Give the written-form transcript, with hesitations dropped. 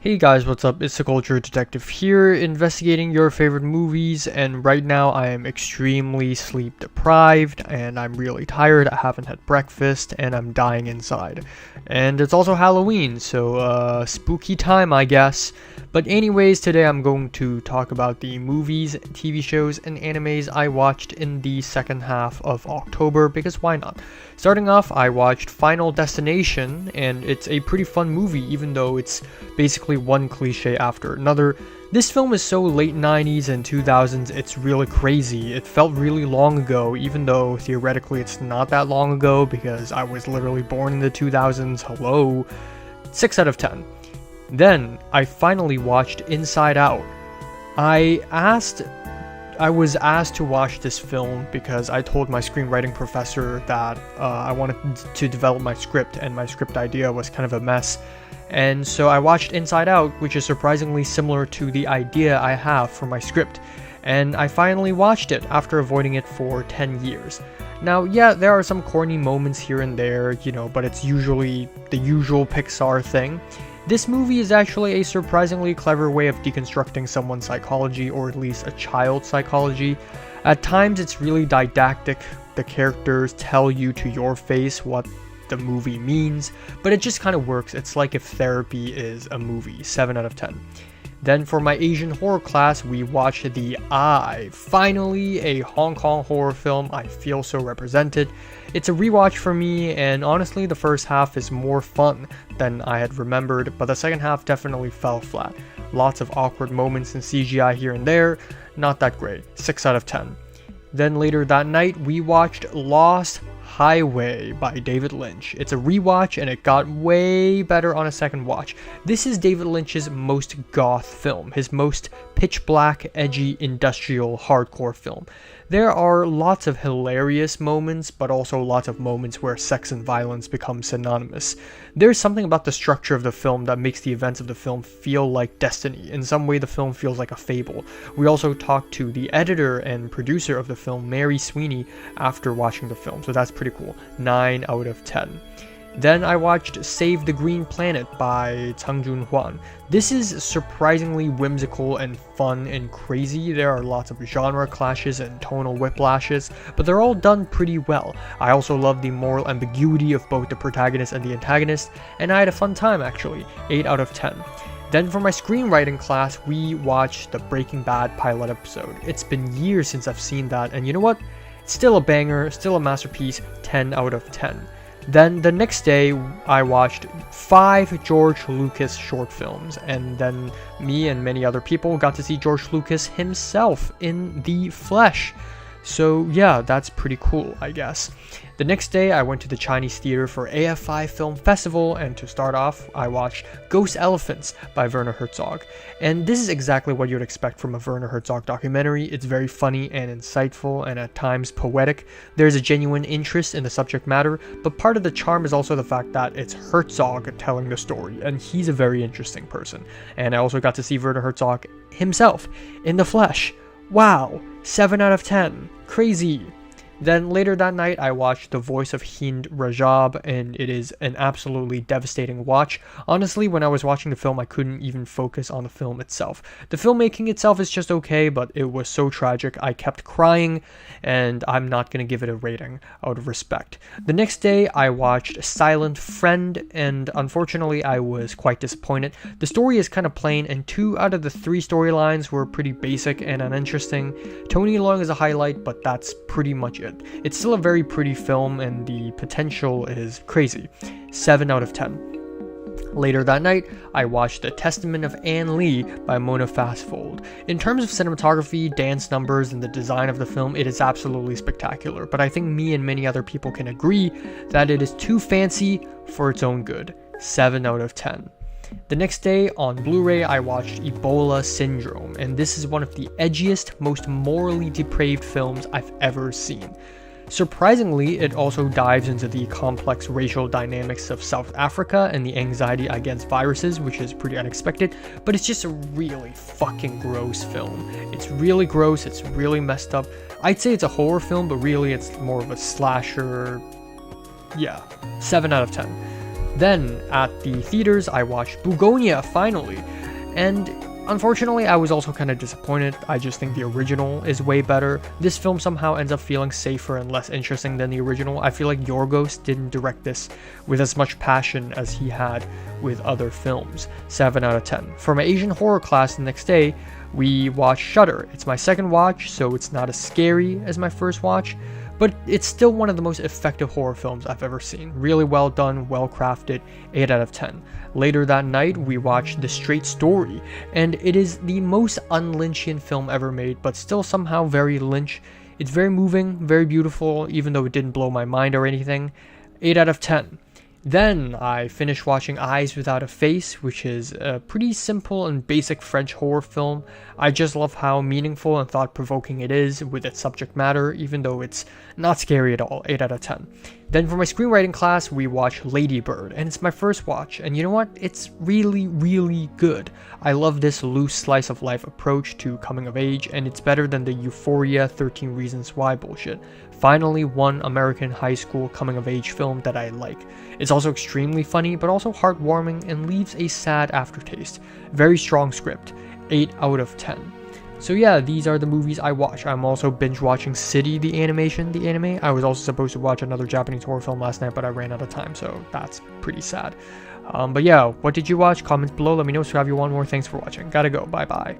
Hey guys, what's up? It's the Culture Detective here, investigating your favorite movies, and right now I am extremely sleep deprived, and I'm really tired. I haven't had breakfast, and I'm dying inside. And it's also Halloween, so spooky time, I guess. But anyways, today I'm going to talk about the movies, TV shows, and animes I watched in the second half of October, because why not? Starting off, I watched Final Destination, and it's a pretty fun movie, even though it's basically one cliche after another. This film is so late 90s and 2000s, it's really crazy. It felt really long ago, even though theoretically it's not that long ago, because I was literally born in the 2000s. Hello. 6 out of 10. Then, I finally watched Inside Out. I was asked to watch this film because I told my screenwriting professor that I wanted to develop my script, and my script idea was kind of a mess. And so I watched Inside Out, which is surprisingly similar to the idea I have for my script. And I finally watched it after avoiding it for 10 years. Now, yeah, there are some corny moments here and there, but it's usually the usual Pixar thing. This movie is actually a surprisingly clever way of deconstructing someone's psychology, or at least a child's psychology. At times it's really didactic. The characters tell you to your face what the movie means, but it just kind of works. It's like if therapy is a movie. 7 out of 10. Then for my Asian horror class, we watched The Eye. Finally, a Hong Kong horror film. I feel so represented. It's a rewatch for me, and honestly, the first half is more fun than I had remembered, but the second half definitely fell flat. Lots of awkward moments and CGI here and there. Not that great. 6 out of 10. Then later that night, we watched Lost Highway by David Lynch. It's a rewatch, and it got way better on a second watch. This is David Lynch's most goth film, his most pitch black, edgy, industrial, hardcore film. There are lots of hilarious moments, but also lots of moments where sex and violence become synonymous. There's something about the structure of the film that makes the events of the film feel like destiny. In some way, the film feels like a fable. We also talked to the editor and producer of the film, Mary Sweeney, after watching the film, so that's pretty cool. 9 out of 10. Then I watched Save the Green Planet by Chang Jun-hwan. This is surprisingly whimsical and fun and crazy. There are lots of genre clashes and tonal whiplashes, but they're all done pretty well. I also love the moral ambiguity of both the protagonist and the antagonist, and I had a fun time actually. 8 out of 10. Then for my screenwriting class, we watched the Breaking Bad pilot episode. It's been years since I've seen that, and you know what? It's still a banger, still a masterpiece. 10 out of 10. Then the next day, I watched 5 George Lucas short films, and then me and many other people got to see George Lucas himself in the flesh. So yeah, that's pretty cool, I guess. The next day, I went to the Chinese theater for AFI Film Festival, and to start off, I watched Ghost Elephants by Werner Herzog. And this is exactly what you'd expect from a Werner Herzog documentary. It's very funny and insightful, and at times poetic. There's a genuine interest in the subject matter, but part of the charm is also the fact that it's Herzog telling the story, and he's a very interesting person. And I also got to see Werner Herzog himself in the flesh. Wow, 7 out of 10. Crazy. Then later that night, I watched The Voice of Hind Rajab, and it is an absolutely devastating watch. Honestly, when I was watching the film, I couldn't even focus on the film itself. The filmmaking itself is just okay, but it was so tragic, I kept crying, and I'm not going to give it a rating out of respect. The next day, I watched Silent Friend, and unfortunately, I was quite disappointed. The story is kind of plain, and 2 out of the 3 storylines were pretty basic and uninteresting. Tony Leung is a highlight, but that's pretty much it. It's still a very pretty film, and the potential is crazy. 7 out of 10. Later that night, I watched The Testament of Anne Lee by Mona Fastfold. In terms of cinematography, dance numbers, and the design of the film, it is absolutely spectacular, but I think me and many other people can agree that it is too fancy for its own good. 7 out of 10. The next day, on Blu-ray, I watched Ebola Syndrome, and this is one of the edgiest, most morally depraved films I've ever seen. Surprisingly, it also dives into the complex racial dynamics of South Africa and the anxiety against viruses, which is pretty unexpected, but it's just a really fucking gross film. It's really gross, it's really messed up. I'd say it's a horror film, but really it's more of a slasher. Yeah, 7 out of 10. Then, at the theaters, I watched Bugonia finally, and unfortunately, I was also kind of disappointed. I just think the original is way better. This film somehow ends up feeling safer and less interesting than the original. I feel like Yorgos didn't direct this with as much passion as he had with other films. 7 out of 10. For my Asian horror class the next day, we watched Shudder. It's my second watch, so it's not as scary as my first watch, but it's still one of the most effective horror films I've ever seen. Really well done, well crafted, 8 out of 10. Later that night, we watched The Straight Story, and it is the most un-Lynchian film ever made, but still somehow very Lynch. It's very moving, very beautiful, even though it didn't blow my mind or anything. 8 out of 10. Then I finished watching Eyes Without a Face, which is a pretty simple and basic French horror film. I just love how meaningful and thought-provoking it is with its subject matter, even though it's not scary at all. 8 out of 10. Then for my screenwriting class, we watched Lady Bird, and it's my first watch, and you know what? It's really, really good. I love this loose slice of life approach to coming of age, and it's better than the Euphoria 13 Reasons Why bullshit. Finally, one American high school coming of age film that I like. It's also extremely funny, but also heartwarming and leaves a sad aftertaste. Very strong script. 8 out of 10. So yeah, these are the movies I watch. I'm also binge watching City, the anime. I was also supposed to watch another Japanese horror film last night, but I ran out of time, so that's pretty sad. But yeah, what did you watch? Comments below, let me know. So have you one more. Thanks for watching. Gotta go. Bye bye.